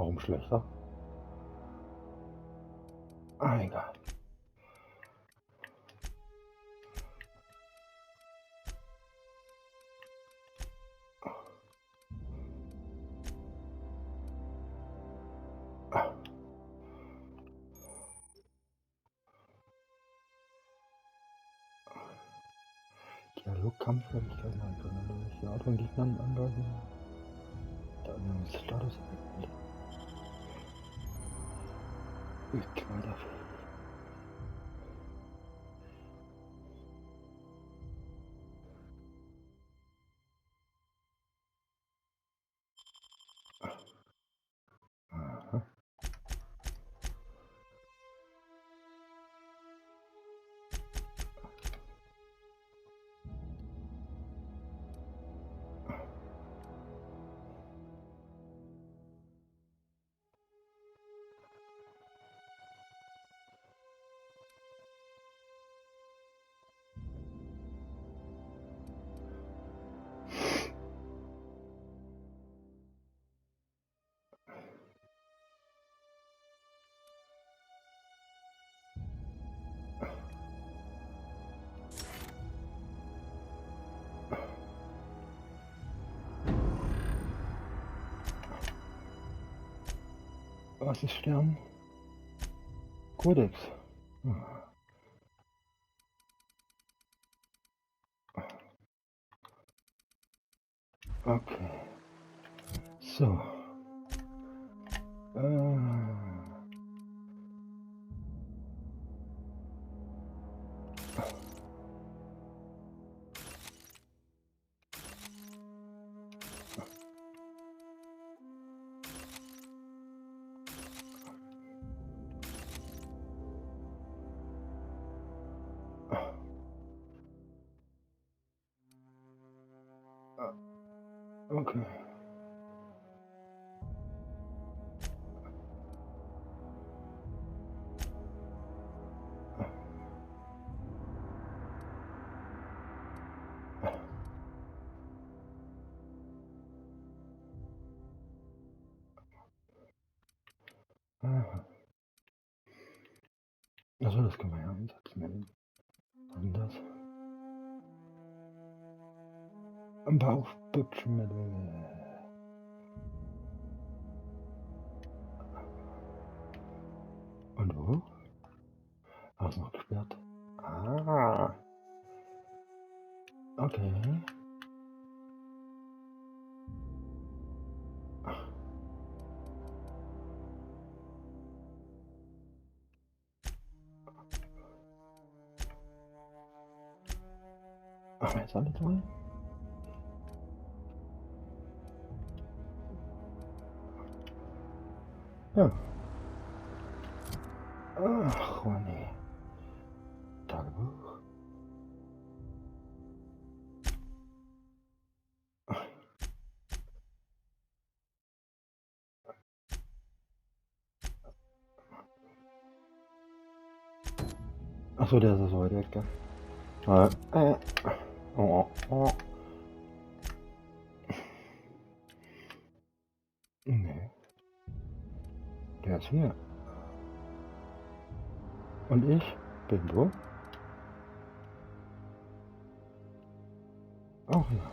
Warum schlechter? Ah, egal. Dialogkampffertigkeiten einführen, durch die Art von Gegnern angreifen. Dann Status weiter. Aha. Was ist Stern? Kodex. Okay. So. Okay. Also das können wir ja einsetzen. Und das. Ein paar Aufputschen mit. Und wo? Ah, ist noch gesperrt. Ah. Okay. Ach, jetzt alle drei? Ja. Ach, oh nee. Tagebuch. Achso, der ist so weit weg, gell? Oh. Nee. Der ist hier. Und ich bin wo? Auch hier.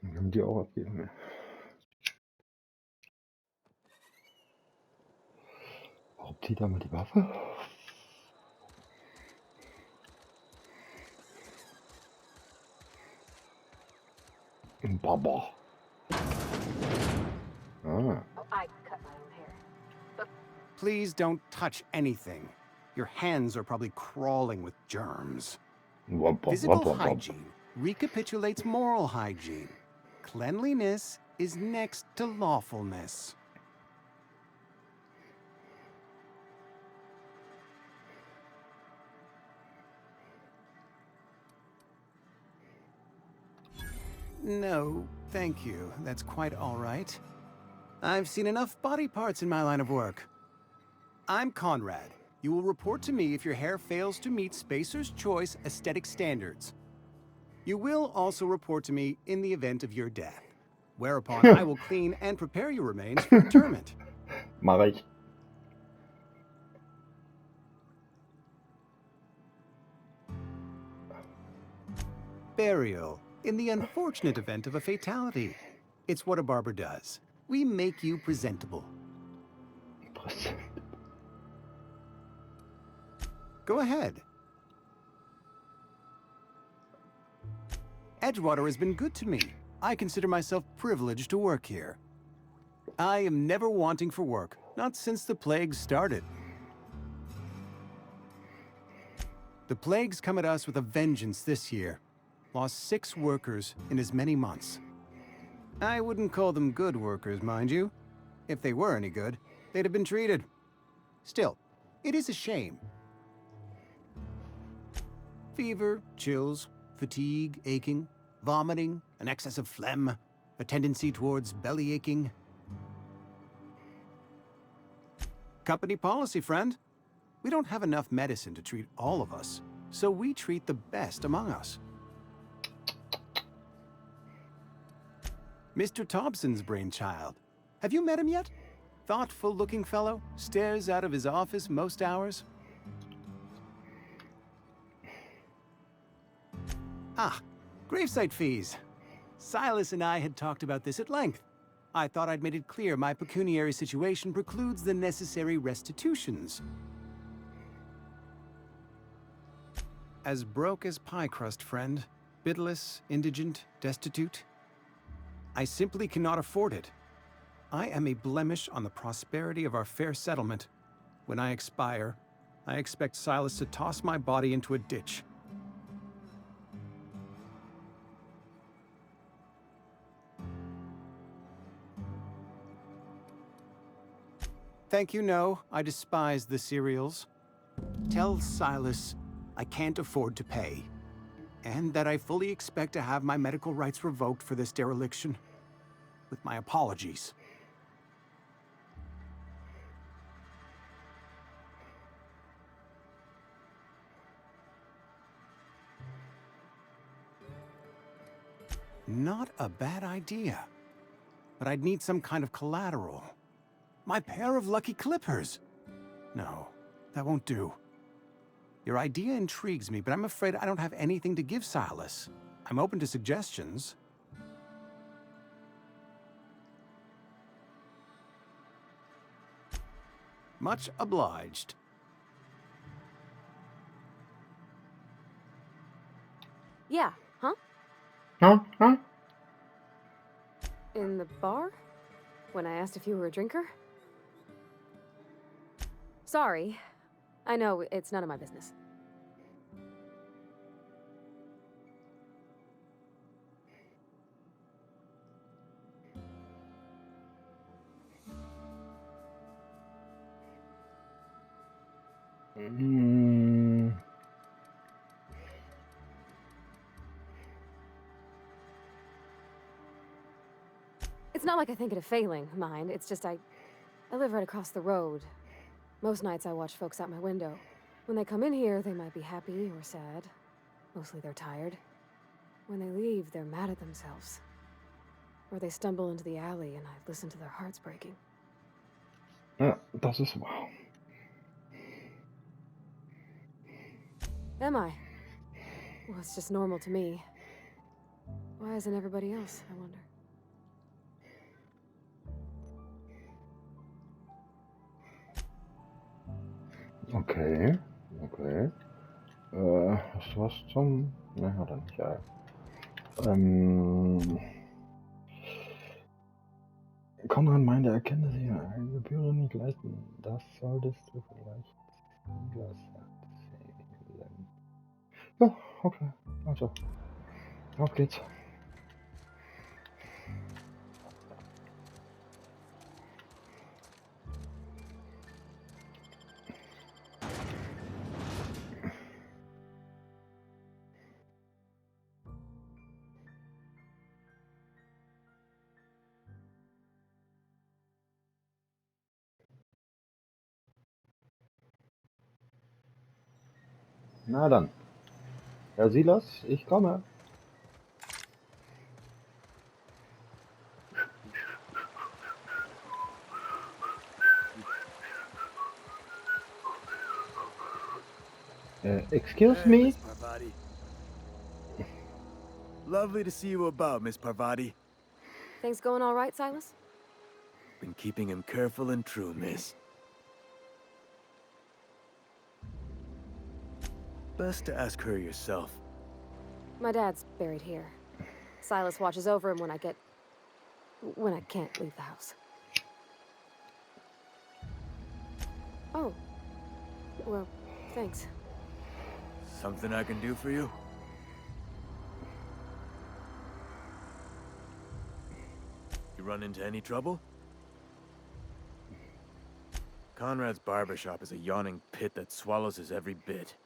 Wir haben die auch abgeben. Warum zieht er mal die Waffe? Ein Baba. Ah. I cut my own hair. But Please don't touch anything. Your hands are probably crawling with germs. Physical hygiene recapitulates moral hygiene. Cleanliness is next to lawfulness. No, thank you. That's quite all right. I've seen enough body parts in my line of work. I'm Conrad. You will report to me if your hair fails to meet Spacer's Choice aesthetic standards. You will also report to me in the event of your death, whereupon I will clean and prepare your remains for interment. Mach ich. Burial, in the unfortunate event of a fatality. It's what a barber does. We make you presentable. Go ahead. Edgewater has been good to me. I consider myself privileged to work here. I am never wanting for work, not since the plague started. The plague's come at us with a vengeance this year. Lost 6 workers in as many months. I wouldn't call them good workers, mind you. If they were any good, they'd have been treated. Still, it is a shame. Fever, chills, fatigue, aching, vomiting, an excess of phlegm, a tendency towards belly aching. Company policy, friend. We don't have enough medicine to treat all of us, so we treat the best among us. Mr. Thompson's brainchild. Have you met him yet? Thoughtful-looking fellow, stares out of his office most hours. Ah, gravesite fees. Silas and I had talked about this at length. I thought I'd made it clear my pecuniary situation precludes the necessary restitutions. As broke as pie crust, friend. Bidless, indigent, destitute. I simply cannot afford it. I am a blemish on the prosperity of our fair settlement. When I expire, I expect Silas to toss my body into a ditch. Thank you, no. I despise the cereals. Tell Silas I can't afford to pay, and that I fully expect to have my medical rights revoked for this dereliction. With my apologies. Not a bad idea. But I'd need some kind of collateral. My pair of lucky clippers. No, that won't do. Your idea intrigues me, but I'm afraid I don't have anything to give Silas. I'm open to suggestions. Much obliged. Yeah, huh? Huh? In the bar? When I asked if you were a drinker? Sorry. I know, it's none of my business. It's not like I think it a failing, mind. It's just I live right across the road. Most nights I watch folks out my window. When they come in here, they might be happy or sad. Mostly they're tired. When they leave, they're mad at themselves. Or they stumble into the alley and I listen to their hearts breaking. Ja, das ist wahr. Am I? Well, it's just normal to me. Why isn't everybody else, I wonder? Okay. Hast du was zum... Ne, hat er nicht, ja. Konrad meinte, er kenne sich eine Gebühr nicht leisten. Das solltest du vielleicht anders erzählen. Ja, okay. Also, auf geht's. Na dann. Herr Silas, ich komme. Excuse Hey, me? Miss Parvati. Lovely to see you about, Miss Parvati. Things going all right, Silas? Been keeping him careful and true, miss. Best to ask her yourself. My dad's buried here. Silas watches over him when I can't leave the house. Oh. Well, thanks. Something I can do for you? You run into any trouble? Conrad's barbershop is a yawning pit that swallows his every bit.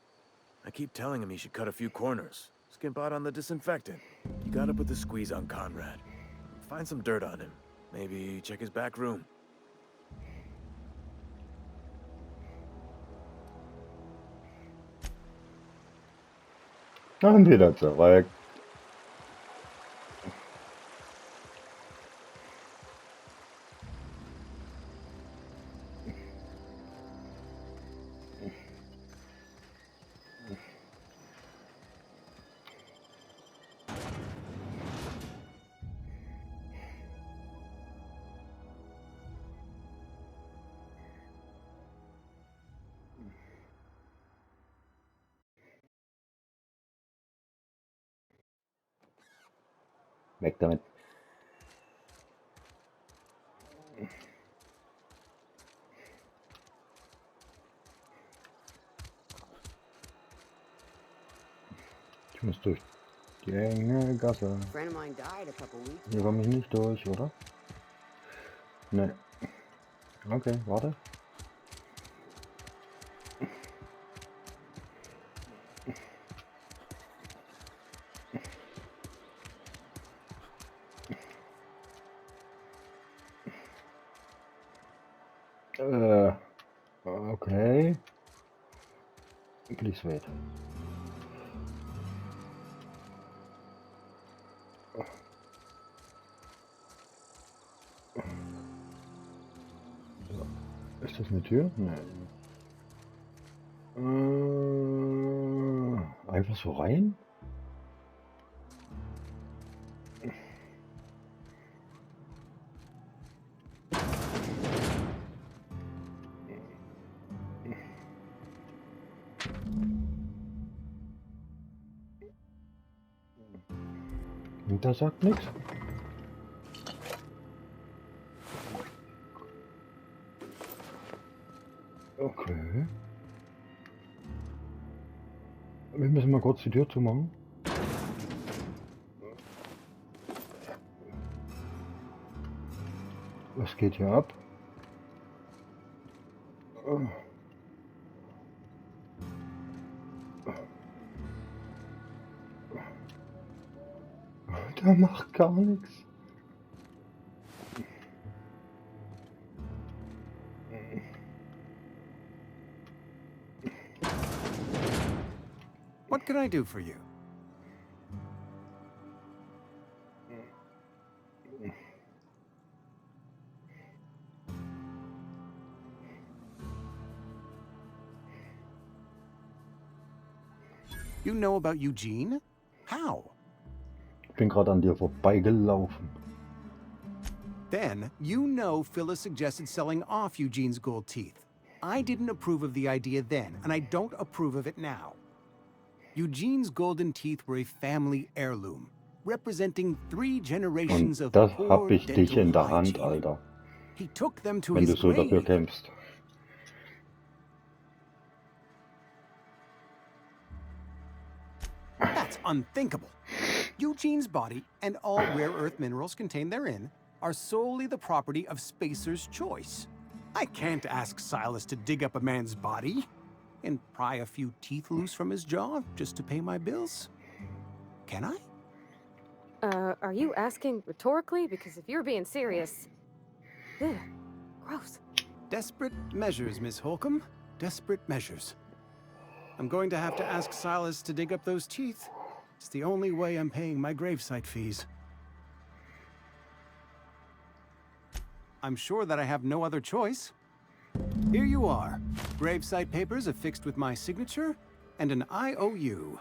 I keep telling him he should cut a few corners. Skimp out on the disinfectant. You gotta put the squeeze on Conrad. Find some dirt on him. Maybe check his back room. Dann wieder zurück. Weg damit. Ich muss durch die enge Gasse. Friend of mine died a couple weeks Hier komme ich nicht durch, oder? Ne. Okay, warte. Okay. Please wait. So. Ist das eine Tür? Nein. Einfach so rein? Und da sagt nichts. Okay. Wir müssen mal kurz die Tür zumachen. Was geht hier ab? Der macht gar nichts. What can I do for you? You know about Eugene? How? Ich bin gerade an dir vorbeigelaufen. Then, you know Phyllis suggested selling off Eugene's gold teeth. I didn't approve of the idea then, and I don't approve of it now. Eugene's golden teeth were a family heirloom, representing 3 generations Und of das poor hab ich dich dental in der Hand, hygiene. Alter. He took them to Wenn du his so dafür grave. kämpfst. That's unthinkable. Eugene's body and all rare earth minerals contained therein are solely the property of Spacer's choice. I can't ask Silas to dig up a man's body and pry a few teeth loose from his jaw just to pay my bills. Can I? Are you asking rhetorically? Because if you're being serious... Ugh, gross. Desperate measures, Miss Holcomb. Desperate measures. I'm going to have to ask Silas to dig up those teeth. It's the only way I'm paying my gravesite fees. I'm sure that I have no other choice. Here you are. Gravesite papers affixed with my signature and an IOU.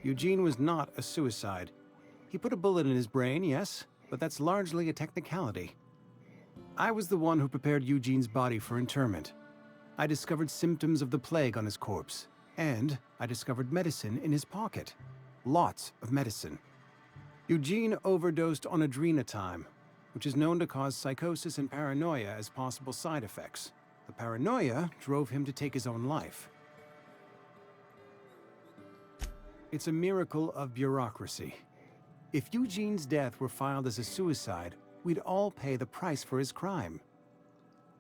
Eugene was not a suicide. He put a bullet in his brain, yes, but that's largely a technicality. I was the one who prepared Eugene's body for interment. I discovered symptoms of the plague on his corpse, and I discovered medicine in his pocket. Lots of medicine. Eugene overdosed on adrenatime, which is known to cause psychosis and paranoia as possible side effects. The paranoia drove him to take his own life. It's a miracle of bureaucracy. If Eugene's death were filed as a suicide, we'd all pay the price for his crime.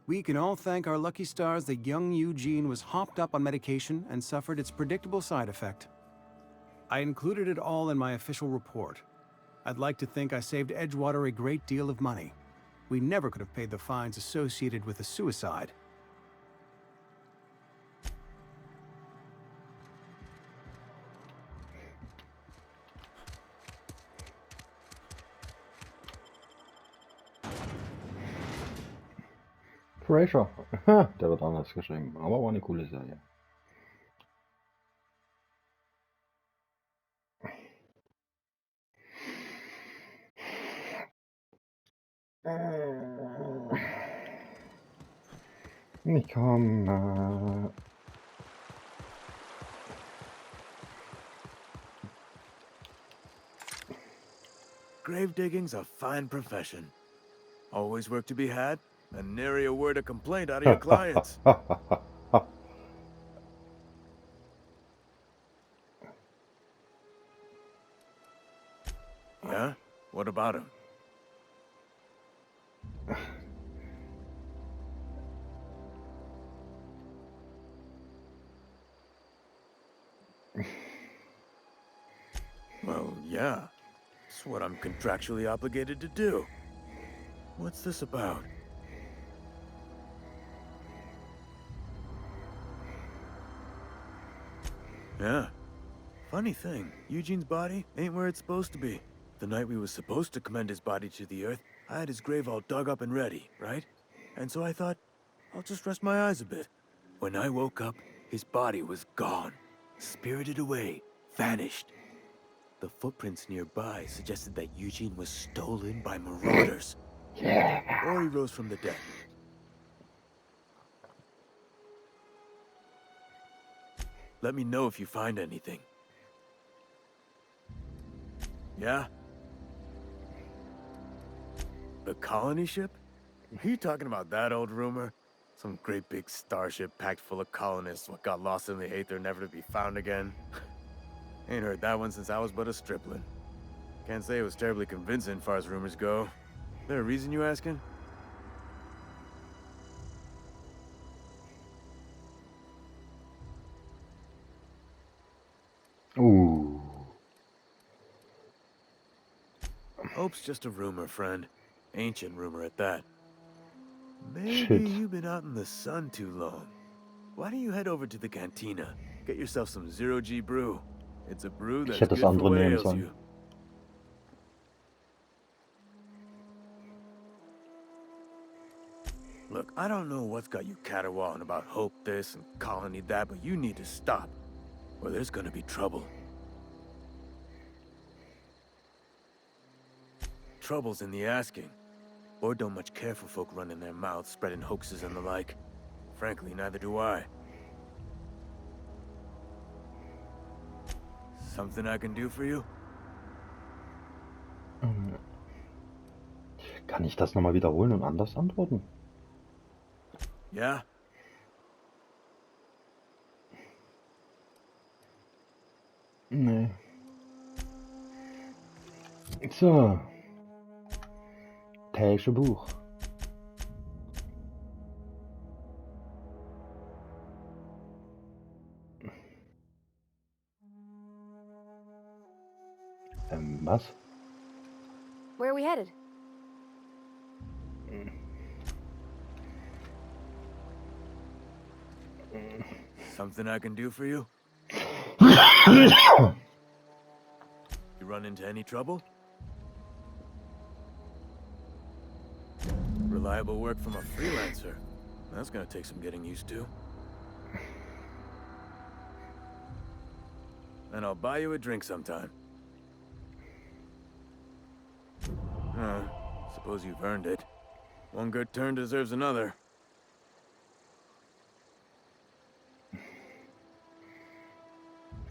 We can all thank our lucky stars that young Eugene was hopped up on medication and suffered its predictable side effect. I included it all in my official report. I'd like to think I saved Edgewater a great deal of money. We never could have paid the fines associated with a suicide. Frasier. Ha, der wird anders geschrieben, aber war eine coole Serie. Ich komme. Grave digging's a fine profession. Always work to be had, and nary a word of complaint out of your clients. Yeah? What about him? Well, yeah. It's what I'm contractually obligated to do. What's this about? Yeah. Funny thing, Eugene's body ain't where it's supposed to be. The night we was supposed to commend his body to the earth, I had his grave all dug up and ready, right? And so I thought, I'll just rest my eyes a bit. When I woke up, his body was gone. Spirited away, vanished. The footprints nearby suggested that Eugene was stolen by marauders. Or he rose from the dead. Let me know if you find anything. Yeah? The colony ship? Are you talking about that old rumor? Some great big starship packed full of colonists what got lost in the aether never to be found again? Ain't heard that one since I was but a stripling. Can't say it was terribly convincing far as rumors go. There a reason you asking? Ooh. Hope's just a rumor, friend. Ancient rumor at that. Maybe Shit. you've been out in the sun too long. Why don't you head over to the cantina? Get yourself some zero-G brew. It's a brew that's hätte good das for andere what nehmen ails sollen. you. Look, I don't know what's got you caterwauling about Hope this and Colony that, but you need to stop, or there's gonna be trouble. Trouble's in the asking. Board don't much care for folk running their mouths, spreading hoaxes and the like. Frankly, neither do I. Something I can do for you? Kann ich das nochmal wiederholen und anders antworten? Yeah? Nee. So. Tagebuch. Was? Where are we headed? Something I can do for you? You run into any trouble? Reliable work from a freelancer. That's gonna take some getting used to. And I'll buy you a drink sometime. Suppose you've earned it. One good turn deserves another.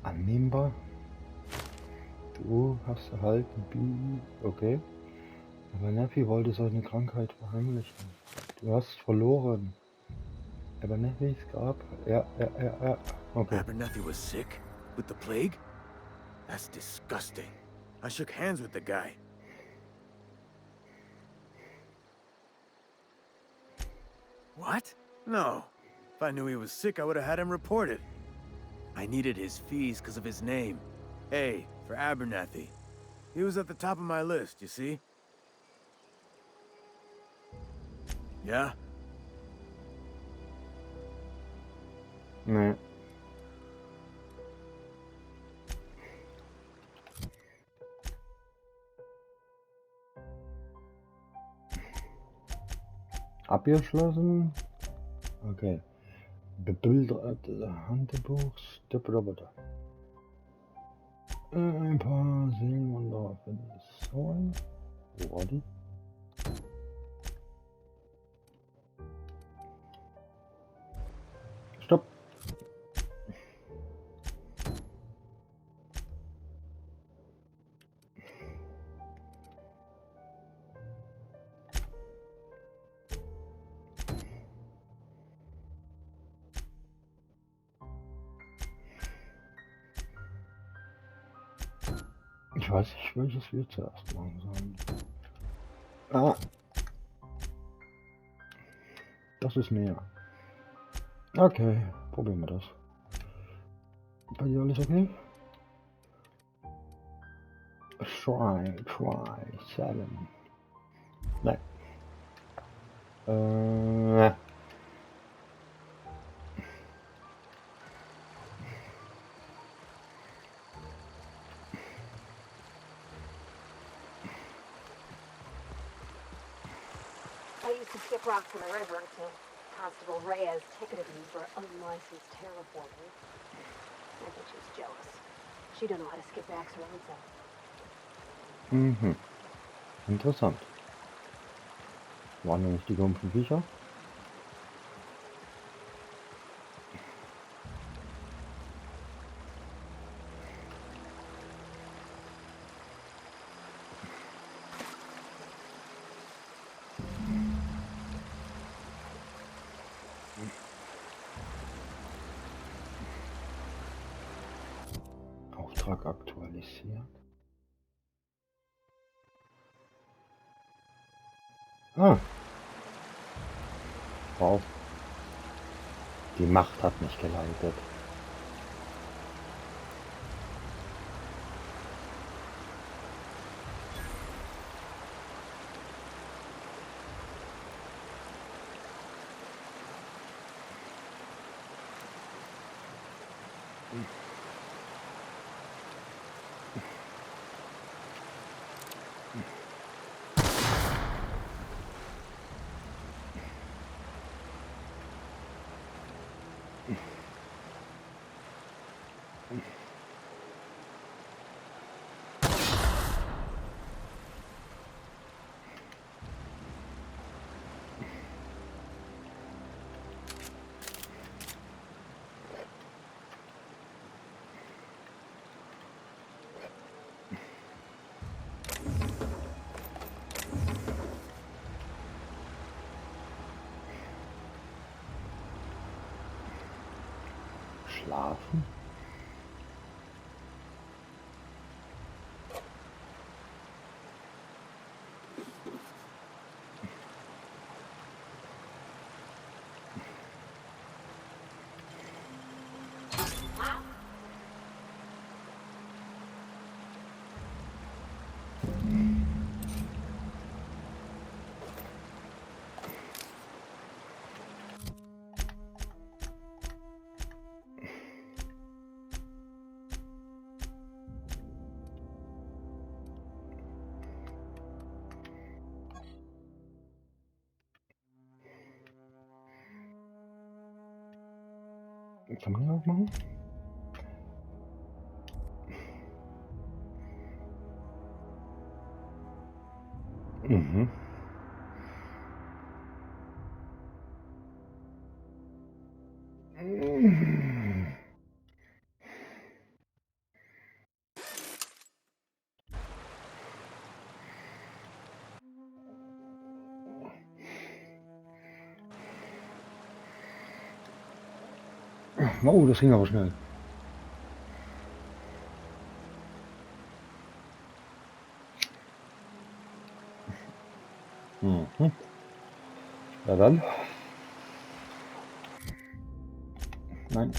Annehmbar. Du hast erhalten, B. Okay. Aber Nephi wollte seine Krankheit verheimlichen. Du hast verloren. Aber Neffis Grab. Ja. Okay. Abernathy was sick? With the plague? That's disgusting. I shook hands with the guy. What? No. If I knew he was sick, I would have had him reported. I needed his fees because of his name. A, for Abernathy. He was at the top of my list, you see? Yeah? Nee. Abgeschlossen. Okay. Bebilderte Handbuchs. Ein paar Seelenwunder finden. So. Wo war die? Stopp. Ich weiß nicht, welches wir zuerst machen sollen. Ah. Das ist näher. Okay, probieren wir das. Bei dir alles okay? Try, 7. Nein. I used to skip rocks in the river until Constable Reyes ticketed me for unlicensed terraforming. I think she was jealous. She don't know how to skip rocks her own self. Mhm. Interessant. Waren ja nicht die dumpfen Viecher? Auftrag aktualisiert. Ah. Wow. Die Macht hat mich geleitet. Schlafen? Kann man hier auch machen? Mhm. Oh, das ging aber schnell. Mhm. Ja dann. Nein.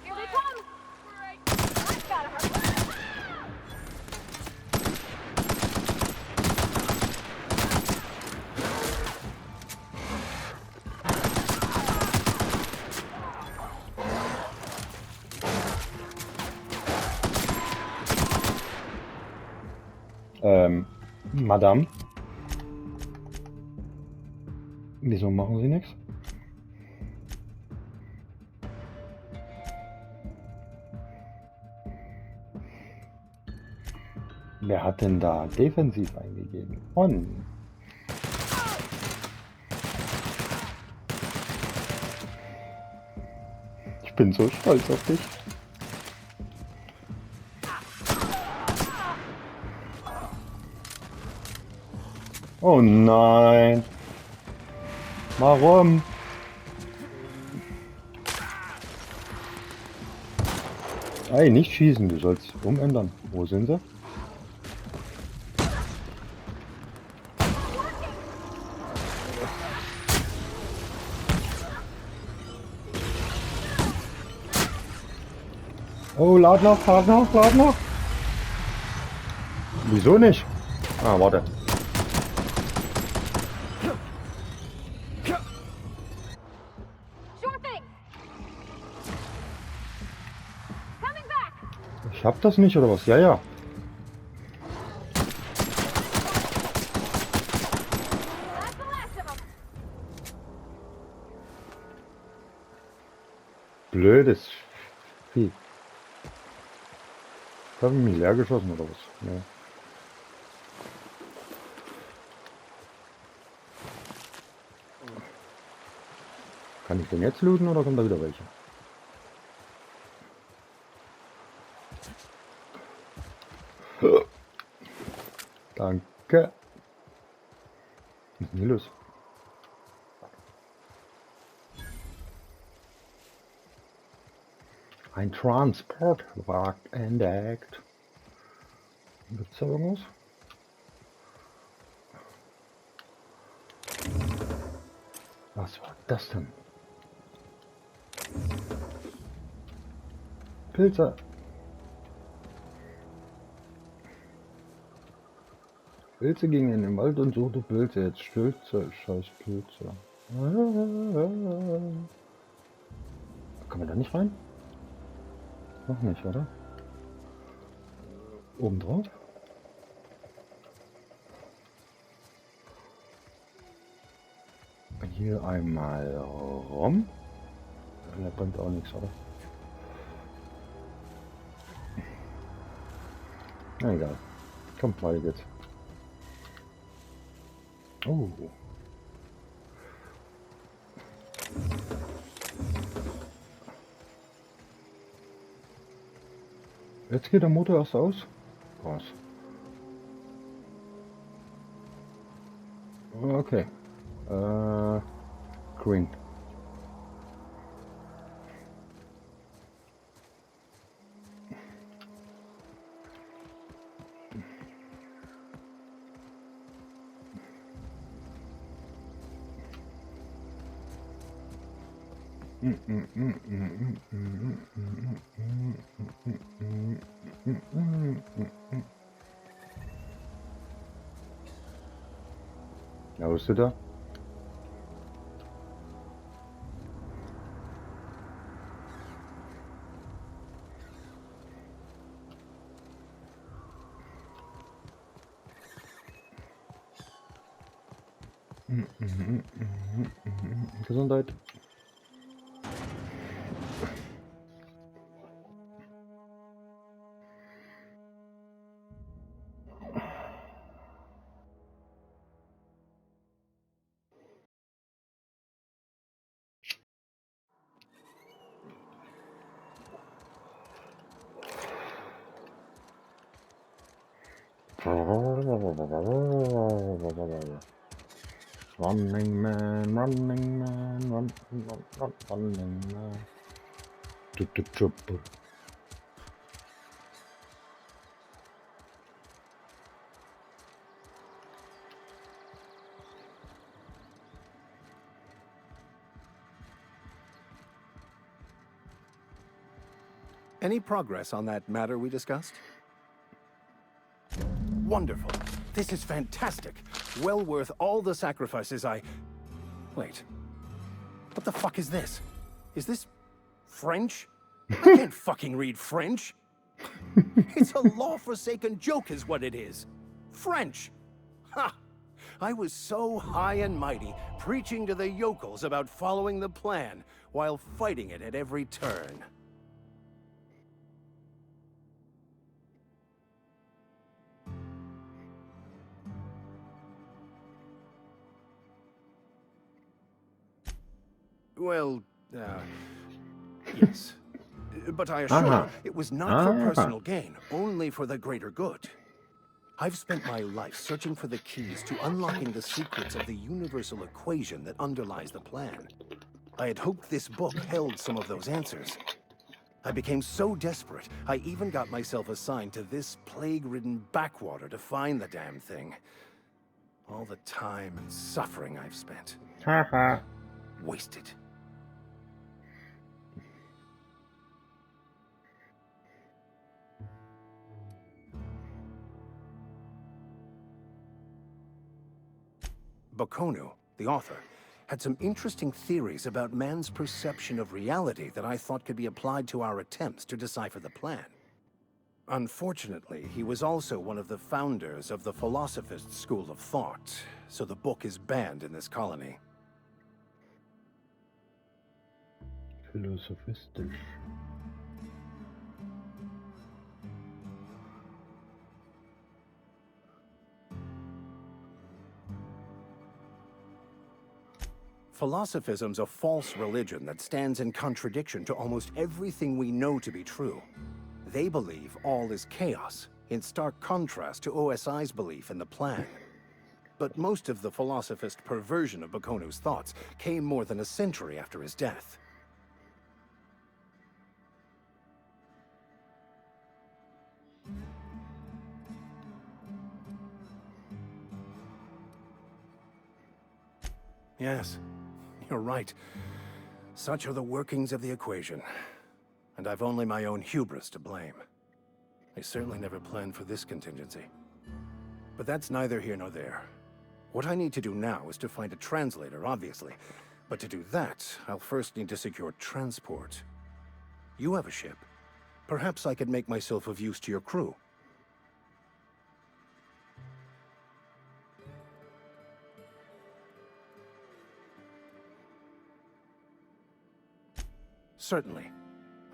Here they come! That's gotta hurt. Madame, wieso machen Sie nichts? Wer hat denn da defensiv eingegeben? On. Ich bin so stolz auf dich. Oh nein. Warum? Ey, nicht schießen, du sollst umändern. Wo sind sie? Oh, lad noch, lad noch, lad noch. Wieso nicht? Ah, warte. Sure thing! Coming back! Ich hab das nicht, oder was? Ja, ja. That's the last of them! Blödes Vieh. Hab ich mich leer geschossen, oder was? Ja. Kann ich den jetzt looten, oder kommt da wieder welche? Danke. Was ist denn hier los? Ein Transportwagen entdeckt. Gibt's da irgendwas? Was war das denn? Pilze. Pilze gingen in den Wald und suchte Pilze. Jetzt Stülze. Scheiß Pilze. Kommen wir da nicht rein? Noch nicht, oder? Oben drauf? Hier einmal rum. Der bringt auch nichts, oder? Na egal. Kommt weiter jetzt. Oh. Jetzt geht der Motor erst aus. Was? Okay. Green. Ja, bist du da? Gesundheit. Running man, running man, running man. Any progress on that matter we discussed? Wonderful. This is fantastic. Well worth all the sacrifices I... Wait. What the fuck is this? Is this... French? I can't fucking read French. It's a law-forsaken joke is what it is. French. Ha! I was so high and mighty, preaching to the yokels about following the plan, while fighting it at every turn. Well, yes. But I assure you, it was not for personal gain, only for the greater good. I've spent my life searching for the keys to unlocking the secrets of the universal equation that underlies the plan. I had hoped this book held some of those answers. I became so desperate, I even got myself assigned to this plague-ridden backwater to find the damn thing. All the time and suffering I've spent. Wasted. Baconu, the author, had some interesting theories about man's perception of reality that I thought could be applied to our attempts to decipher the plan. Unfortunately, he was also one of the founders of the Philosophist school of thought, so the book is banned in this colony. Philosophistisch. Philosophism's a false religion that stands in contradiction to almost everything we know to be true. They believe all is chaos, in stark contrast to OSI's belief in the plan. But most of the philosophist perversion of Bakonu's thoughts came more than a century after his death. Yes, you're right. Such are the workings of the equation. And I've only my own hubris to blame. I certainly never planned for this contingency. But that's neither here nor there. What I need to do now is to find a translator, obviously. But to do that, I'll first need to secure transport. You have a ship. Perhaps I could make myself of use to your crew. Certainly.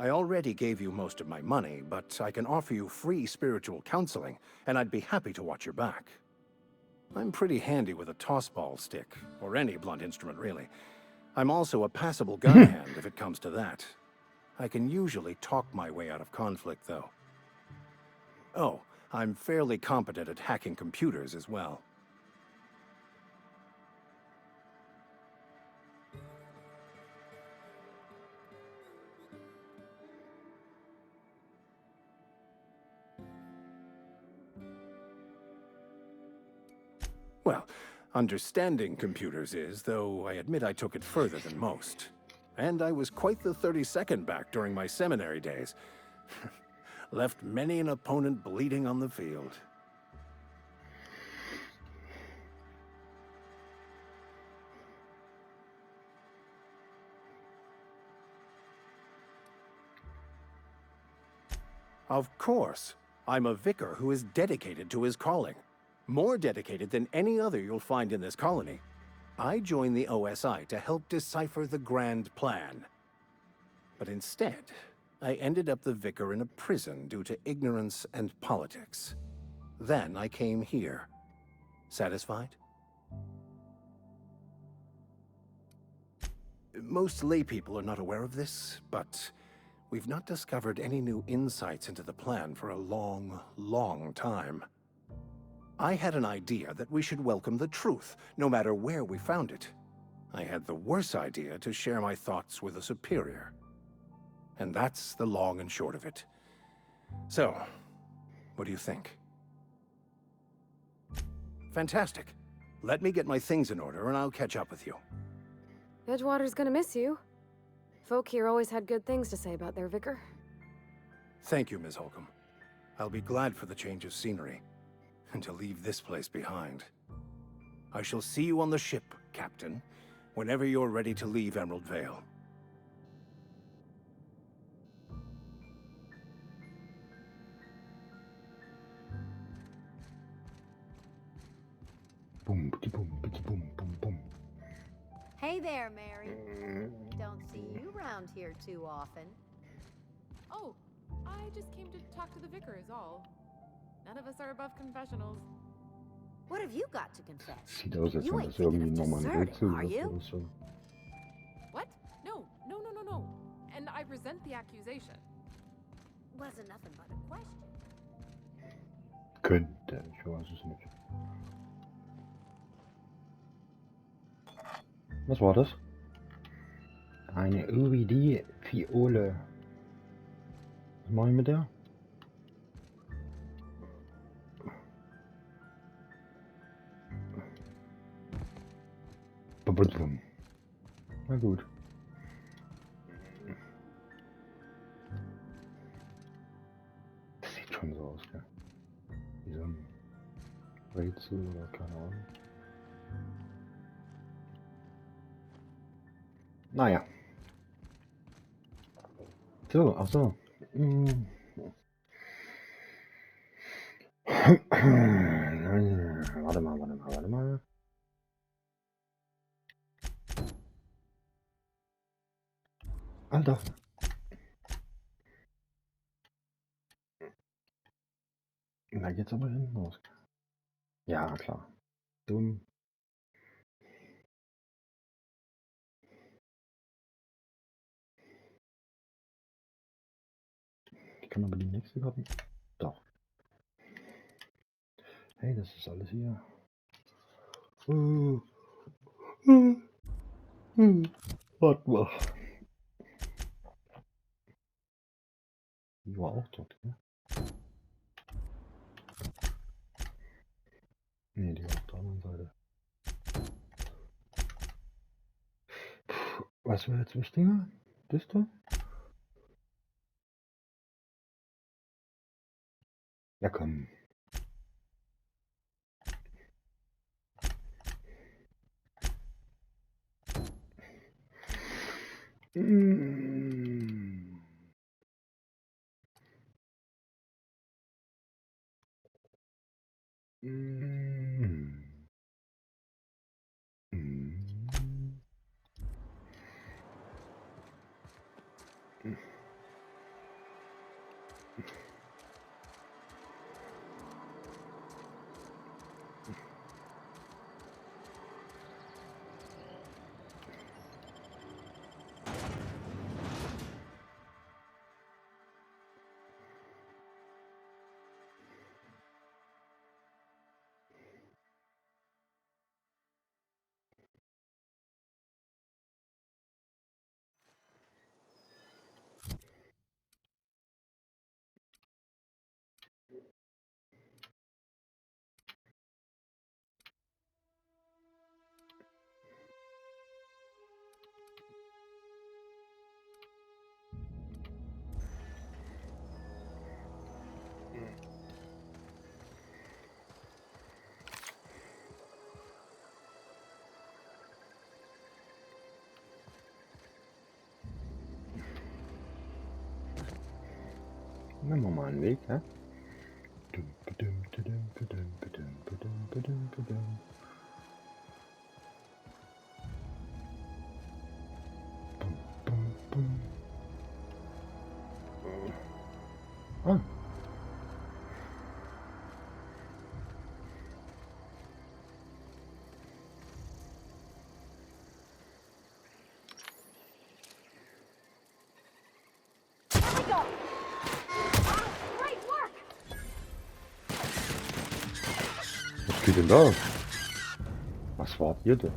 I already gave you most of my money, but I can offer you free spiritual counseling, and I'd be happy to watch your back. I'm pretty handy with a tossball stick, or any blunt instrument, really. I'm also a passable gun hand, if it comes to that. I can usually talk my way out of conflict, though. Oh, I'm fairly competent at hacking computers as well. Well, understanding computers is, though I admit I took it further than most. And I was quite the 32nd back during my seminary days. Left many an opponent bleeding on the field. Of course. I'm a vicar who is dedicated to his calling. More dedicated than any other you'll find in this colony. I joined the OSI to help decipher the grand plan. But instead, I ended up the vicar in a prison due to ignorance and politics. Then I came here. Satisfied? Most laypeople are not aware of this, but we've not discovered any new insights into the plan for a long, long time. I had an idea that we should welcome the truth, no matter where we found it. I had the worse idea to share my thoughts with a superior. And that's the long and short of it. So, what do you think? Fantastic. Let me get my things in order and I'll catch up with you. Edgewater's gonna miss you. Folk here always had good things to say about their vicar. Thank you, Ms. Holcomb. I'll be glad for the change of scenery, and to leave this place behind. I shall see you on the ship, Captain, whenever you're ready to leave Emerald Vale. Boom, bitty boom, bitty boom, boom, boom. Hey there, Mary. Don't see you around here too often. Oh, I just came to talk to the vicar is all. None of us are above confessionals. What have you got to confess? Sieht aus, als You wenn ain't das thinking irgendwie of nochmal ein deserting, Rätsel are wird you? oder so. What? No. And I resent the accusation. Wasn't nothing but a question. Könnte, ich weiß es nicht. Was war das? Eine UVD-Fiole. Was mache ich mit der? Na gut. Das sieht schon so aus, gell? Wie so ein Rätsel oder keine Ahnung. Naja. So, ach so. Warte mal. Alter. Na geht's aber hinten los. Ja, klar. Dumm. Ich kann aber die nächste Karte. Doch. Hey, das ist alles hier. Warte mal. Die war auch dort, ne? Ne, die war auf der anderen Seite. Was wäre jetzt wichtiger? Das da? Ja, komm. Nehmen wir mal einen Weg, hä? Ah. Was geht denn da? Was war hier denn?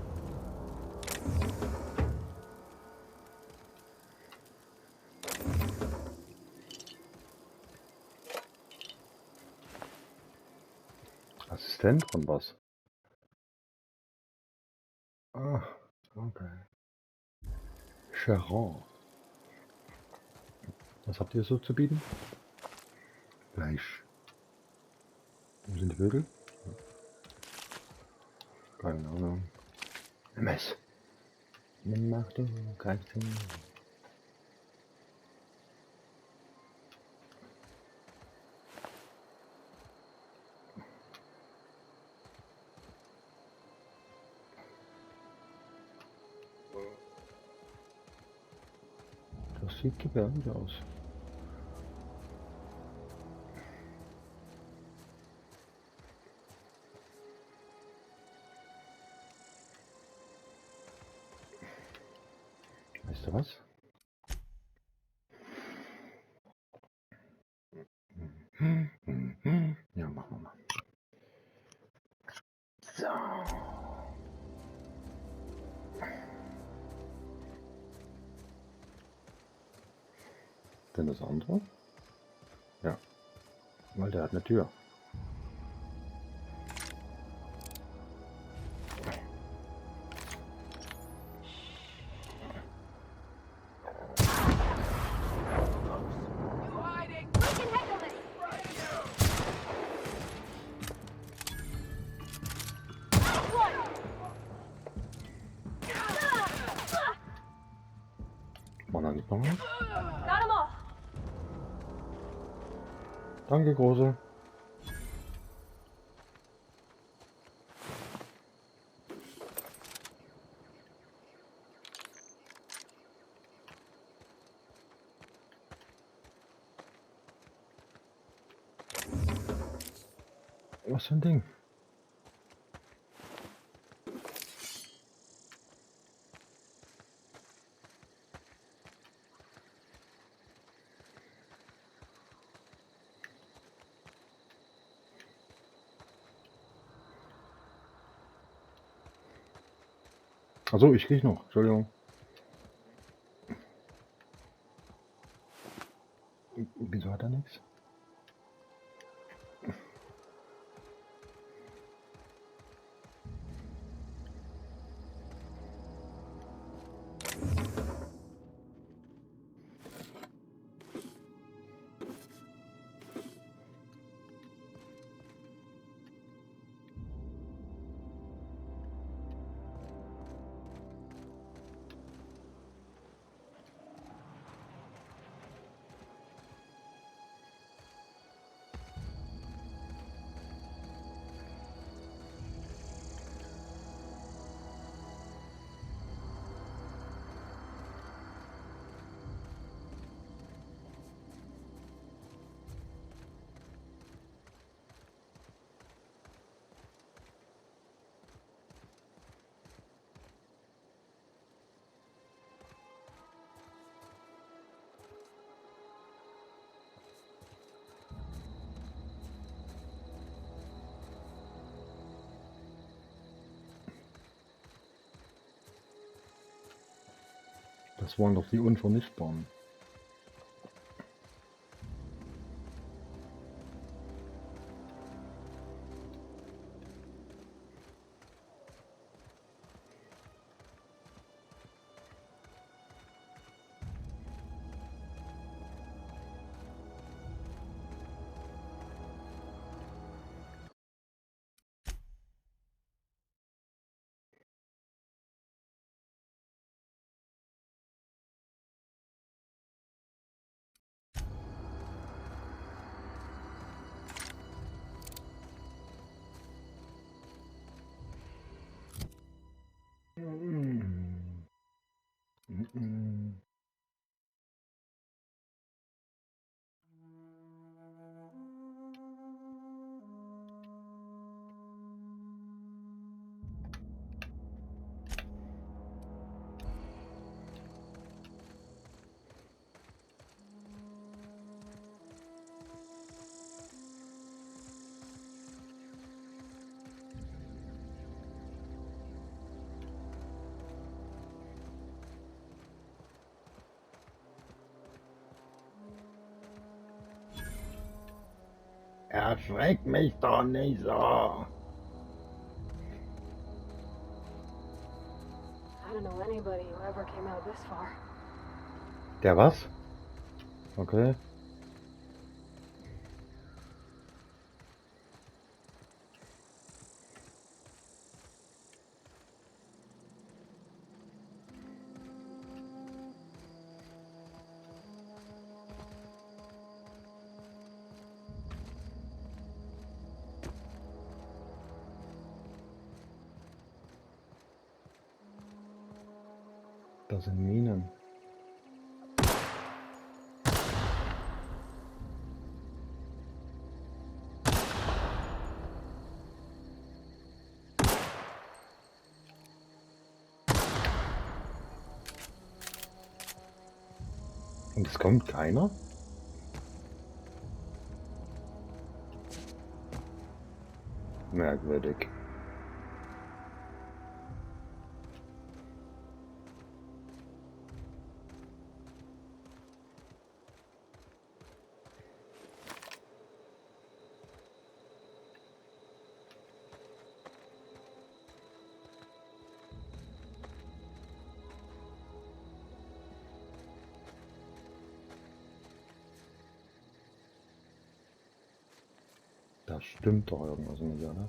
Assistent von was? Ah, okay. Charon. Was habt ihr so zu bieten? Fleisch. Wo sind die Vögel? Keine Ahnung. MS. Mach du keinen Sinn. Das sieht gefährlich aus. Weißt du was? Ja, machen wir mal. So. Denn das andere? Ja, weil der hat eine Tür. War da nicht noch was? Danke, Große. Was für ein Ding? Achso, ich krieg noch. Entschuldigung. Wieso hat er nichts? Das waren doch die Unvernichtbaren. Erschreck mich doch nicht so. I don't know anybody who ever came out this far. Der was? Okay. Das sind Minen. Und es kommt keiner? Merkwürdig. Da stimmt doch irgendwas nicht, oder?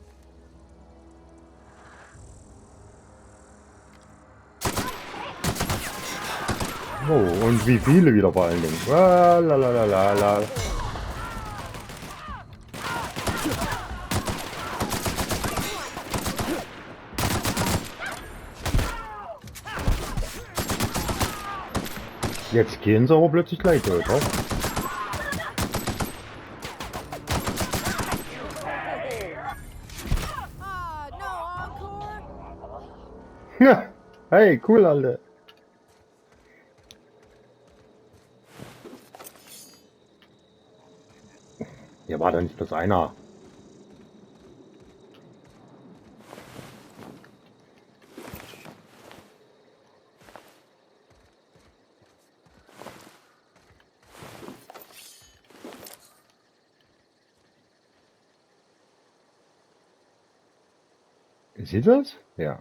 Oh, und wie viele wieder vor allen Dingen. Ah, la, la, la, la, la. Jetzt gehen sie aber plötzlich gleich durch, oder? Ja, hey, cool, Alter. Hier war doch nicht bloß einer. Ist sie das? Ja.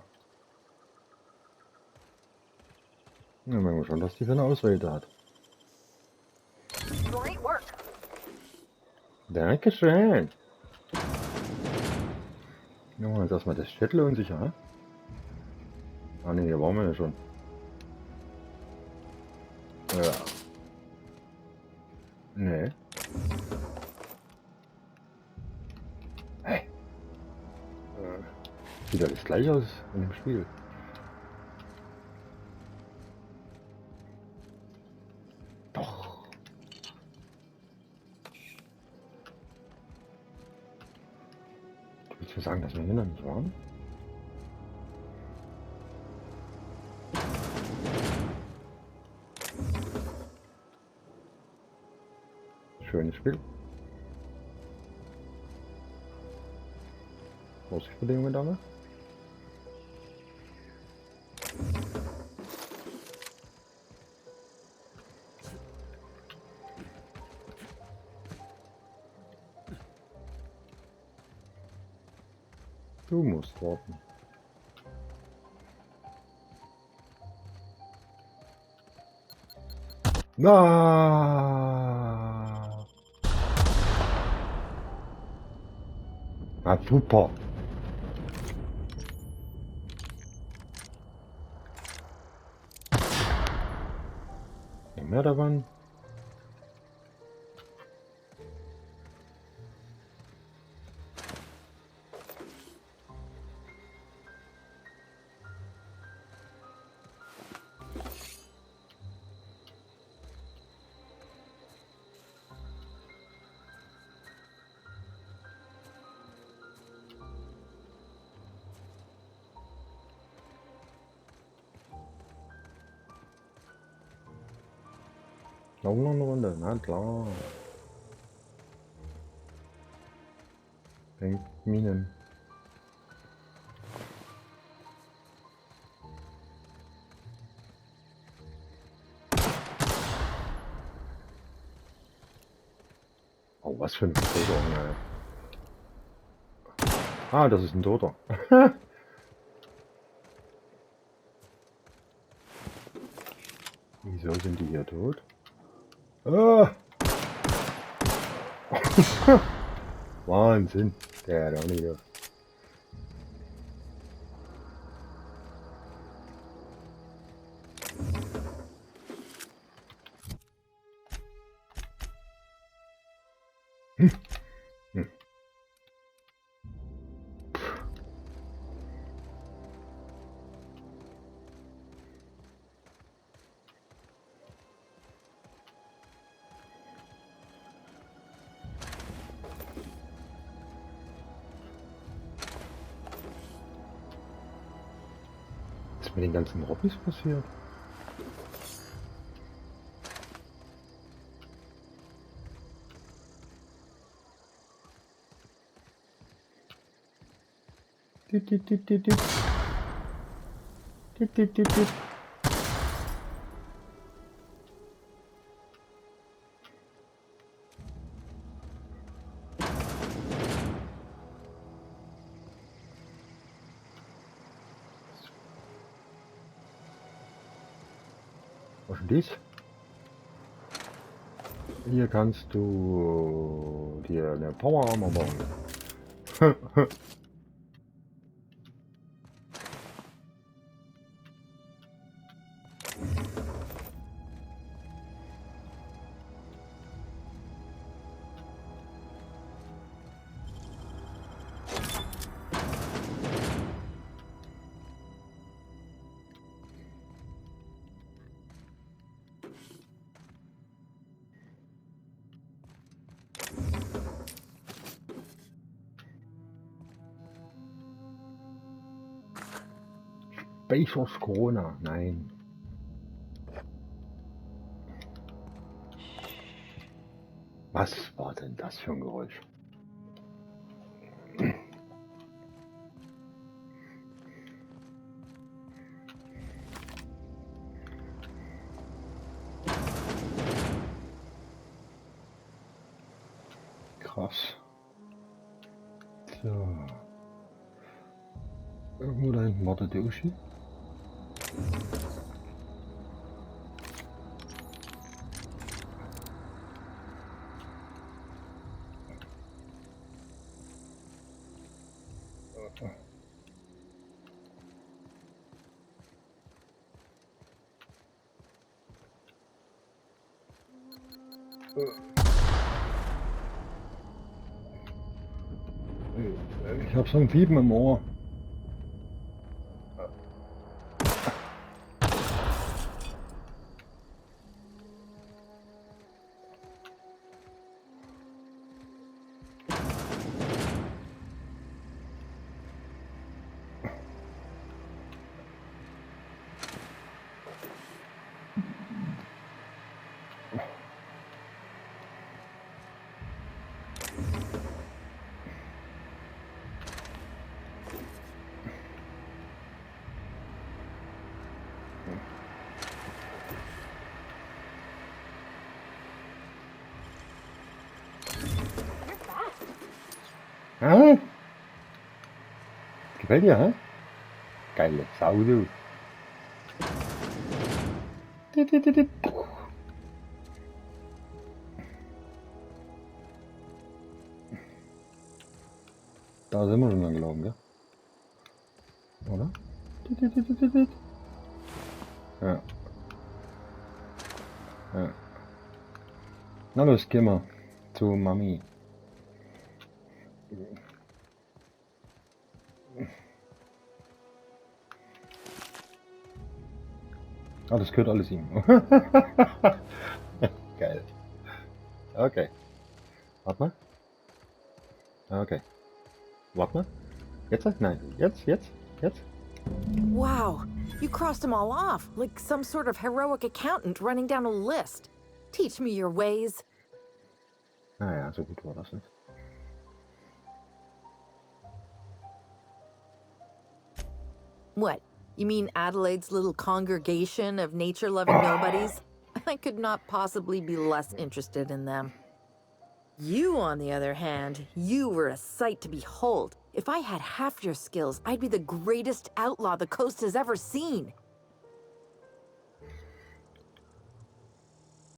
Na, merken wir schon, dass die für eine Ausrede hat. Great work. Dankeschön. Ja, jetzt erstmal das Chat lohnt sich, ja? Ah ne, hier waren wir ja schon. Ja. Nee. Hey. Sieht alles gleich aus in dem Spiel. Doch. Du willst mir sagen, dass wir hier noch nicht waren? Schönes Spiel. Vorsichtsbedingungen, Dame. Du musst warten. Na. Na super. Noch mehr davon. Auch noch eine Runde, na klar. Fängt Minen. Oh, was für eine Bewegung, ey. Ah, das ist ein Toter. Wieso sind die hier tot? Ah! Wahnsinn. Der hat auch nicht auf. Hm. Was ist mit den ganzen Robbys passiert? Dit, dit, dit, dit, dit. Dit, dit, dit, dit. Was ist dies? Hier kannst du dir eine Power Armor bauen. Spacers Corona, nein. Was war denn das für ein Geräusch? Krass. So. Irgendwo da hinten wartet der Uschi. Ich hab so ein Piepen im Ohr. Ah? Gefällt dir, hä? Geile Sau, du. Dit, dit, dit, dit. Da sind wir schon angelaufen, ja? Oder? Dit, dit, dit, dit, dit. Ja. Ja. Na los, geh mal zu Mami. Ah, das gehört alles ihm. Geil. Okay. Warte mal. Okay. Warte mal. Jetzt? Nein. Jetzt? Wow, you crossed them all off, like some sort of heroic accountant running down a list. Teach me your ways. Naja, so gut war das nicht. What? You mean Adelaide's little congregation of nature-loving nobodies? I could not possibly be less interested in them. You, on the other hand, you were a sight to behold. If I had half your skills, I'd be the greatest outlaw the coast has ever seen.